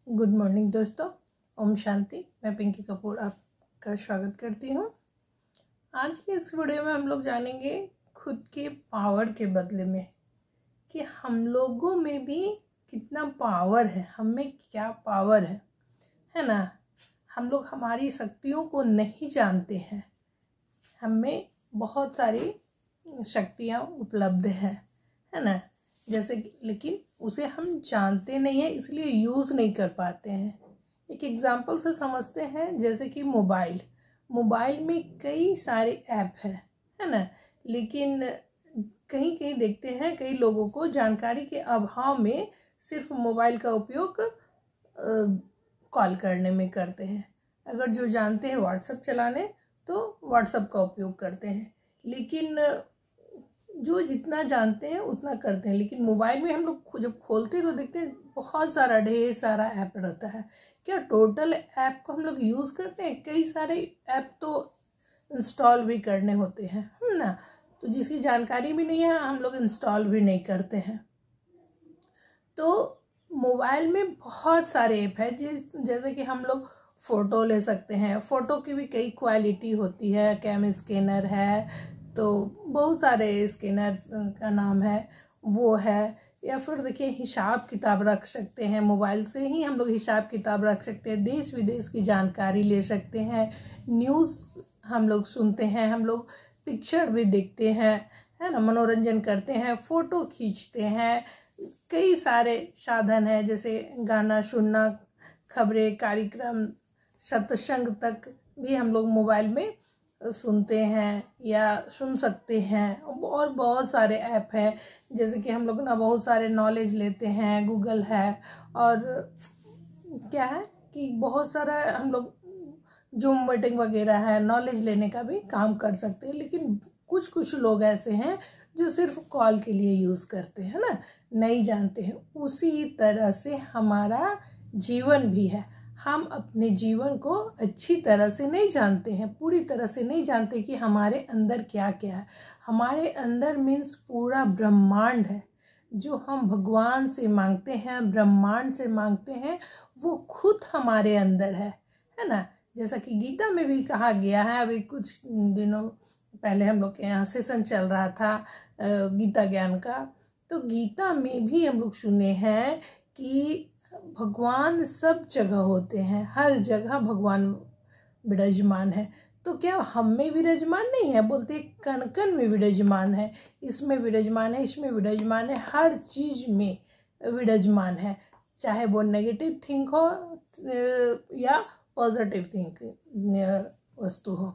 Good morning दोस्तों। ओम शांति। मैं पिंकी कपूर आपका स्वागत करती हूँ। आज की इस वीडियो में हम लोग जानेंगे खुद के पावर के बदले में कि हम लोगों में भी कितना पावर है, हम में क्या पावर है ना। हम लोग हमारी शक्तियों को नहीं जानते हैं। हमें बहुत सारी शक्तियाँ उपलब्ध है ना, जैसे लेकिन उसे हम जानते नहीं हैं, इसलिए यूज़ नहीं कर पाते हैं। एक एग्जांपल से समझते हैं, जैसे कि मोबाइल में कई सारे ऐप है ना, लेकिन कहीं कहीं देखते हैं कई लोगों को जानकारी के अभाव में सिर्फ मोबाइल का उपयोग कॉल करने में करते हैं। अगर जो जानते हैं व्हाट्सएप चलाने तो व्हाट्सएप का उपयोग करते हैं, लेकिन जो जितना जानते हैं उतना करते हैं। लेकिन मोबाइल में हम लोग जब खोलते हैं तो देखते हैं बहुत सारा ढेर सारा ऐप रहता है। क्या टोटल ऐप को हम लोग यूज़ करते हैं? कई सारे ऐप तो इंस्टॉल भी करने होते हैं ना, तो जिसकी जानकारी भी नहीं है हम लोग इंस्टॉल भी नहीं करते हैं। तो मोबाइल में बहुत सारे ऐप है जैसे कि हम लोग फ़ोटो ले सकते हैं। फ़ोटो की भी कई क्वालिटी होती है, कैम स्कैनर है, तो बहुत सारे स्कैनर का नाम है वो है। या फिर देखिए हिसाब किताब रख सकते हैं, मोबाइल से ही हम लोग हिसाब किताब रख सकते हैं, देश विदेश की जानकारी ले सकते हैं, न्यूज़ हम लोग सुनते हैं, हम लोग पिक्चर भी देखते हैं, है ना, मनोरंजन करते हैं, फ़ोटो खींचते हैं। कई सारे साधन है, जैसे गाना सुनना, खबरें, कार्यक्रम, सत्संग तक भी हम लोग मोबाइल में सुनते हैं या सुन सकते हैं। और बहुत सारे ऐप है, जैसे कि हम लोग ना बहुत सारे नॉलेज लेते हैं, गूगल है, और क्या है कि बहुत सारा हम लोग जूम मीटिंग वगैरह है, नॉलेज लेने का भी काम कर सकते हैं। लेकिन कुछ कुछ लोग ऐसे हैं जो सिर्फ कॉल के लिए यूज़ करते हैं ना, नहीं जानते हैं। उसी तरह से हमारा जीवन भी है। हम अपने जीवन को अच्छी तरह से नहीं जानते हैं, पूरी तरह से नहीं जानते कि हमारे अंदर क्या क्या है। हमारे अंदर मीन्स पूरा ब्रह्मांड है। जो हम भगवान से मांगते हैं, ब्रह्मांड से मांगते हैं, वो खुद हमारे अंदर है ना। जैसा कि गीता में भी कहा गया है, अभी कुछ दिनों पहले हम लोग के यहाँ सेशन चल रहा था गीता ज्ञान का, तो गीता में भी हम लोग सुने हैं कि भगवान सब जगह होते हैं, हर जगह भगवान विराजमान है। तो क्या हम में विराजमान नहीं है? बोलते कण कण में विराजमान है, इसमें विराजमान है, इसमें विराजमान है, हर चीज में विराजमान है, चाहे वो नेगेटिव थिंक हो या पॉजिटिव थिंक वस्तु हो,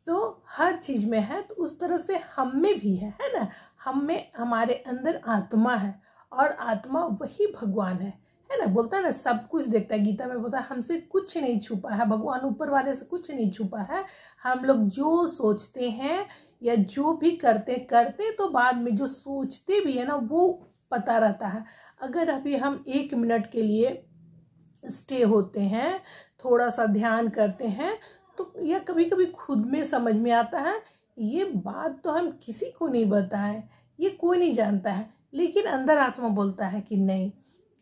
तो हर चीज में है। तो उस तरह से हम में भी है ना। हम में, हमारे अंदर आत्मा है, और आत्मा वही भगवान है ना। बोलता है ना सब कुछ देखता है, गीता में बोलता है हमसे कुछ नहीं छुपा है, भगवान ऊपर वाले से कुछ नहीं छुपा है। हम लोग जो सोचते हैं या जो भी करते तो बाद में जो सोचते भी है ना वो पता रहता है। अगर अभी हम 1 मिनट के लिए स्टे होते हैं, थोड़ा सा ध्यान करते हैं, तो यह कभी कभी खुद में समझ में आता है ये बात तो हम किसी को नहीं बताएं, ये कोई नहीं जानता है, लेकिन अंदर आत्मा बोलता है कि नहीं,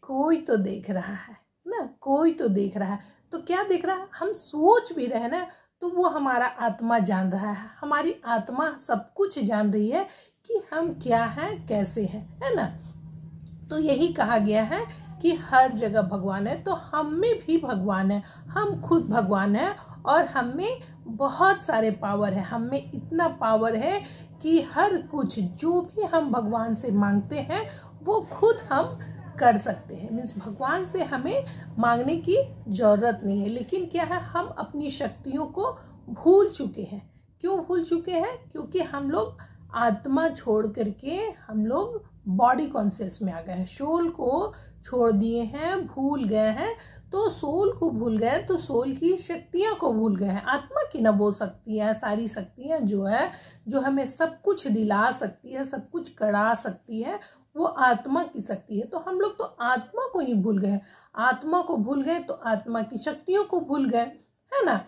कोई तो देख रहा है ना, कोई तो देख रहा है। तो क्या देख रहा है? हम सोच भी रहे ना, तो वो हमारा आत्मा जान रहा है। हमारी आत्मा सब कुछ जान रही है कि हम क्या हैं, कैसे हैं, है ना। तो यही कहा गया है कि हर जगह भगवान है, तो हम में भी भगवान है, हम खुद भगवान है, और हम में बहुत सारे पावर है। हम में इतना पावर है कि हर कुछ जो भी हम भगवान से मांगते हैं वो खुद हम कर सकते हैं। मीन्स भगवान से हमें मांगने की जरूरत नहीं है। लेकिन क्या है, हम अपनी शक्तियों को भूल चुके हैं। क्यों भूल चुके हैं? क्योंकि हम लोग आत्मा छोड़ करके हम लोग बॉडी कॉन्शियस में आ गए हैं, सोल को छोड़ दिए हैं, भूल गए हैं। तो सोल को भूल गए तो सोल की शक्तियां को भूल गए हैं। आत्मा की ना वो शक्तियां, सारी शक्तियां जो है, जो हमें सब कुछ दिला सकती है, सब कुछ करा सकती है, वो आत्मा की शक्ति है। तो हम लोग तो आत्मा को ही भूल गए। आत्मा को भूल गए तो आत्मा की शक्तियों को भूल गए, है ना।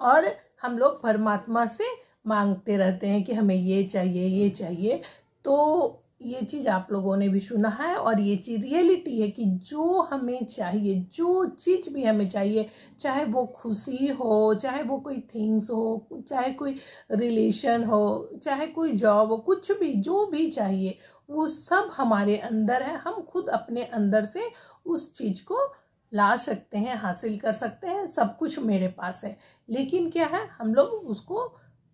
और हम लोग परमात्मा से मांगते रहते हैं कि हमें ये चाहिए, ये चाहिए। तो ये चीज़ आप लोगों ने भी सुना है और ये चीज़ रियलिटी है कि जो हमें चाहिए, जो चीज़ भी हमें चाहिए, चाहे वो खुशी हो, चाहे वो कोई थिंग्स हो, चाहे कोई रिलेशन हो, चाहे कोई जॉब हो, कुछ भी जो भी चाहिए वो सब हमारे अंदर है। हम खुद अपने अंदर से उस चीज़ को ला सकते हैं, हासिल कर सकते हैं। सब कुछ मेरे पास है, लेकिन क्या है, हम लोग उसको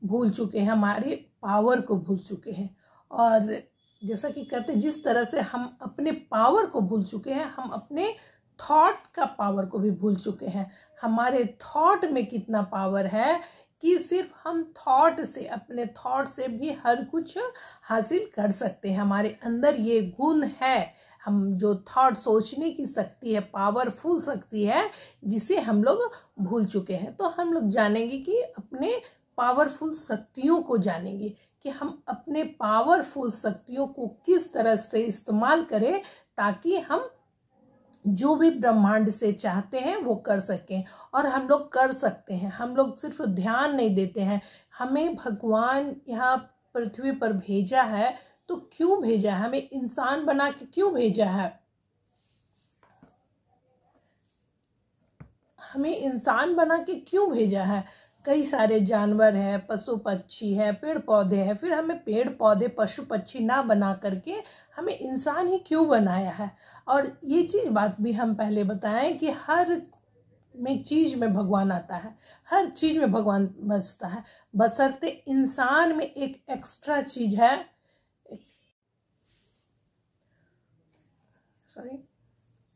भूल चुके हैं, हमारे पावर को भूल चुके हैं। और जैसा कि कहते हैं, जिस तरह से हम अपने पावर को भूल चुके हैं, हम अपने थॉट का पावर को भी भूल चुके हैं। हमारे थॉट में कितना पावर है कि सिर्फ हम थॉट से, अपने थॉट से भी हर कुछ हासिल कर सकते हैं। हमारे अंदर ये गुण है, हम जो थॉट, सोचने की शक्ति है, पावरफुल शक्ति है, जिसे हम लोग भूल चुके हैं। तो हम लोग जानेंगे कि अपने पावरफुल शक्तियों को जानेंगे कि हम अपने पावरफुल शक्तियों को किस तरह से इस्तेमाल करें ताकि हम जो भी ब्रह्मांड से चाहते हैं वो कर सकें। और हम लोग कर सकते हैं, हम लोग सिर्फ ध्यान नहीं देते हैं। हमें भगवान यहाँ पृथ्वी पर भेजा है, तो क्यों भेजा है, हमें इंसान बना के क्यों भेजा है? हमें इंसान बना के क्यों भेजा है? कई सारे जानवर हैं, पशु पक्षी है, पेड़ पौधे हैं, फिर हमें पेड़ पौधे पशु पक्षी ना बना करके हमें इंसान ही क्यों बनाया है? और ये चीज बात भी हम पहले बताएं कि हर में चीज में भगवान आता है, हर चीज में भगवान बसता है, बशर्ते इंसान में एक एक्स्ट्रा चीज है। सॉरी,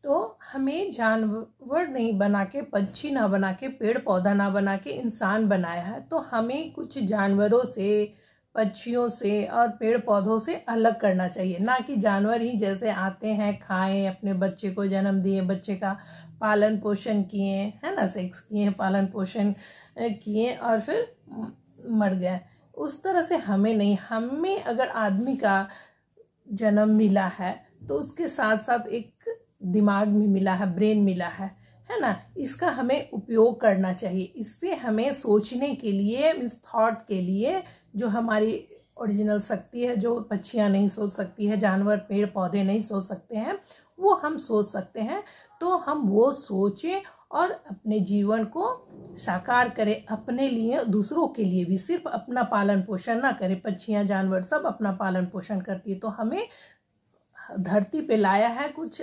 तो हमें जानवर नहीं बना के, पक्षी ना बना के, पेड़ पौधा ना बना के इंसान बनाया है। तो हमें कुछ जानवरों से, पक्षियों से और पेड़ पौधों से अलग करना चाहिए। ना कि जानवर ही जैसे आते हैं, खाएं, अपने बच्चे को जन्म दिए, बच्चे का पालन पोषण किए, है ना, सेक्स किए, पालन पोषण किए और फिर मर गए। उस तरह से हमें नहीं, हमें अगर आदमी का जन्म मिला है तो उसके साथ साथ एक दिमाग में मिला है, ब्रेन मिला है ना, इसका हमें उपयोग करना चाहिए। इससे हमें सोचने के लिए, इस थॉट के लिए, जो हमारी ओरिजिनल शक्ति है, जो पक्षियां नहीं सोच सकती है, जानवर पेड़ पौधे नहीं सोच सकते हैं, वो हम सोच सकते हैं। तो हम वो सोचें और अपने जीवन को साकार करें, अपने लिए, दूसरों के लिए भी। सिर्फ अपना पालन पोषण ना करें। पक्षियां, जानवर सब अपना पालन पोषण करती है। तो हमें धरती पे लाया है कुछ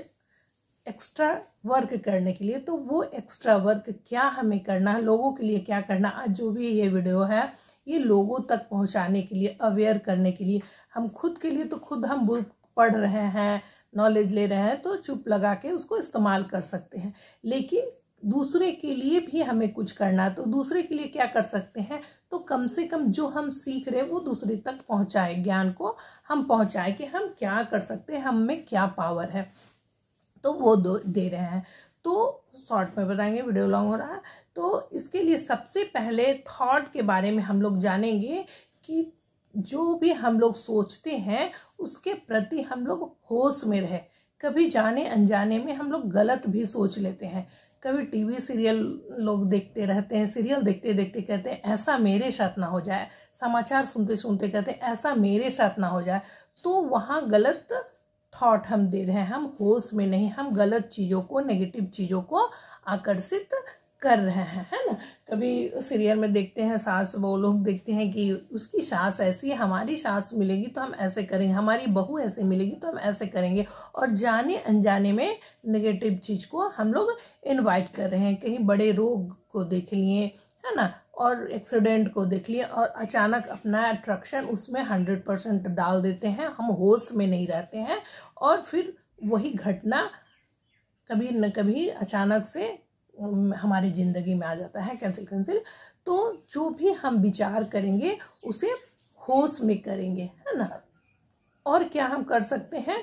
एक्स्ट्रा वर्क करने के लिए। तो वो एक्स्ट्रा वर्क क्या हमें करना है, लोगों के लिए क्या करना, आज जो भी ये वीडियो है ये लोगों तक पहुंचाने के लिए, अवेयर करने के लिए। हम खुद के लिए तो खुद हम बुक पढ़ रहे हैं, नॉलेज ले रहे हैं, तो चुप लगा के उसको इस्तेमाल कर सकते हैं। लेकिन दूसरे के लिए भी हमें कुछ करना है। तो दूसरे के लिए क्या कर सकते हैं? तो कम से कम जो हम सीख रहे हैं वो दूसरे तक पहुंचाए, ज्ञान को हम पहुंचाए कि हम क्या कर सकते हैं, हम में क्या पावर है, तो वो दे रहे हैं। तो शॉर्ट में बताएंगे, वीडियो लॉन्ग हो रहा है। तो इसके लिए सबसे पहले थॉट के बारे में हम लोग जानेंगे कि जो भी हम लोग सोचते हैं उसके प्रति हम लोग होश में रहे। कभी जाने अनजाने में हम लोग गलत भी सोच लेते हैं। कभी टीवी सीरियल लोग देखते रहते हैं, सीरियल देखते देखते कहते हैं ऐसा मेरे साथ ना हो जाए, समाचार सुनते सुनते कहते हैं ऐसा मेरे साथ ना हो जाए। तो वहाँ गलत थॉट हम दे रहे हैं, हम होश में नहीं, हम गलत चीज़ों को, नेगेटिव चीज़ों को आकर्षित कर रहे हैं, है ना। कभी सीरियल में देखते हैं, सास वो लोग देखते हैं कि उसकी सास ऐसी है, हमारी सास मिलेगी तो हम ऐसे करेंगे, हमारी बहू ऐसे मिलेगी तो हम ऐसे करेंगे। और जाने अनजाने में नेगेटिव चीज को हम लोग इनवाइट कर रहे हैं। कहीं बड़े रोग को देख लिए, है ना, और एक्सीडेंट को देख लिए, और अचानक अपना अट्रैक्शन उसमें 100% डाल देते हैं। हम होश में नहीं रहते हैं और फिर वही घटना कभी न कभी अचानक से हमारी जिंदगी में आ जाता है, कैंसिल। तो जो भी हम विचार करेंगे उसे होश में करेंगे, है ना। और क्या हम कर सकते हैं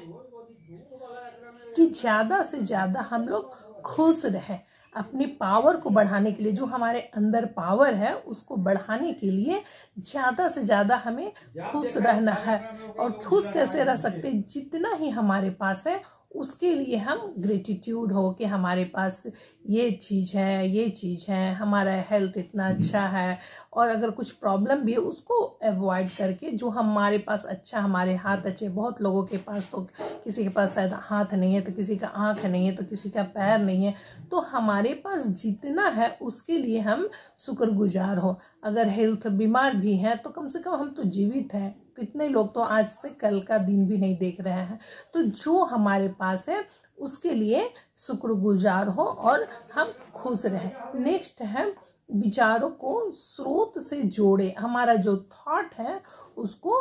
कि ज्यादा से ज्यादा हम लोग खुश रहें। अपनी पावर को बढ़ाने के लिए, जो हमारे अंदर पावर है उसको बढ़ाने के लिए ज्यादा से ज्यादा हमें खुश रहना है। और खुश कैसे रह सकते? जितना ही हमारे पास है उसके लिए हम ग्रेटिट्यूड हो कि हमारे पास ये चीज़ है, ये चीज़ है, हमारा हेल्थ इतना अच्छा है, और अगर कुछ प्रॉब्लम भी है उसको अवॉइड करके, जो हमारे पास अच्छा, हमारे हाथ अच्छे, बहुत लोगों के पास तो किसी के पास शायद हाथ नहीं है, तो किसी का आँख नहीं है, तो किसी का पैर नहीं है, तो हमारे पास जितना है उसके लिए हम शुक्रगुजार हो। अगर हेल्थ बीमार भी है तो कम से कम हम तो जीवित हैं। कितने लोग तो आज से कल का दिन भी नहीं देख रहे हैं। तो जो हमारे पास है उसके लिए शुक्रगुजार हो और हम खुश रहें। नेक्स्ट है विचारों को स्रोत से जोड़े। हमारा जो थॉट है उसको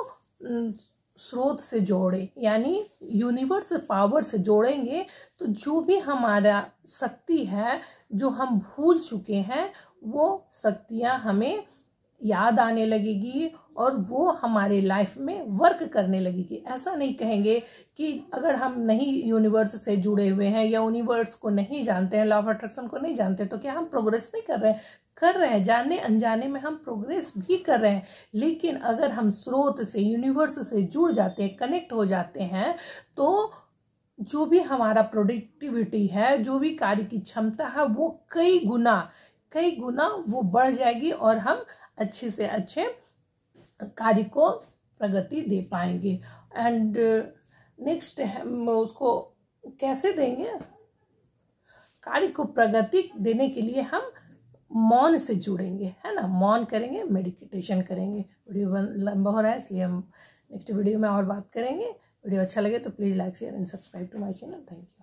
स्रोत से जोड़े, यानी यूनिवर्स पावर से जोड़ेंगे तो जो भी हमारा शक्ति है, जो हम भूल चुके हैं, वो शक्तियां हमें याद आने लगेगी और वो हमारे लाइफ में वर्क करने लगेगी। ऐसा नहीं कहेंगे कि अगर हम नहीं यूनिवर्स से जुड़े हुए हैं या यूनिवर्स को नहीं जानते हैं, लॉ ऑफ अट्रैक्शन को नहीं जानते, तो क्या हम प्रोग्रेस नहीं कर रहे हैं? कर रहे हैं, जाने अनजाने में हम प्रोग्रेस भी कर रहे हैं। लेकिन अगर हम स्रोत से, यूनिवर्स से जुड़ जाते हैं, कनेक्ट हो जाते हैं, तो जो भी हमारा प्रोडक्टिविटी है, जो भी कार्य की क्षमता है, वो कई गुना वो बढ़ जाएगी और हम अच्छे से अच्छे कार्य को प्रगति दे पाएंगे। एंड नेक्स्ट हम उसको कैसे देंगे? कार्य को प्रगति देने के लिए हम मौन से जुड़ेंगे, है ना, मौन करेंगे, मेडिटेशन करेंगे। वीडियो लंबा हो रहा है इसलिए हम नेक्स्ट वीडियो में और बात करेंगे। वीडियो अच्छा लगे तो please like share and subscribe to my channel. Thank you.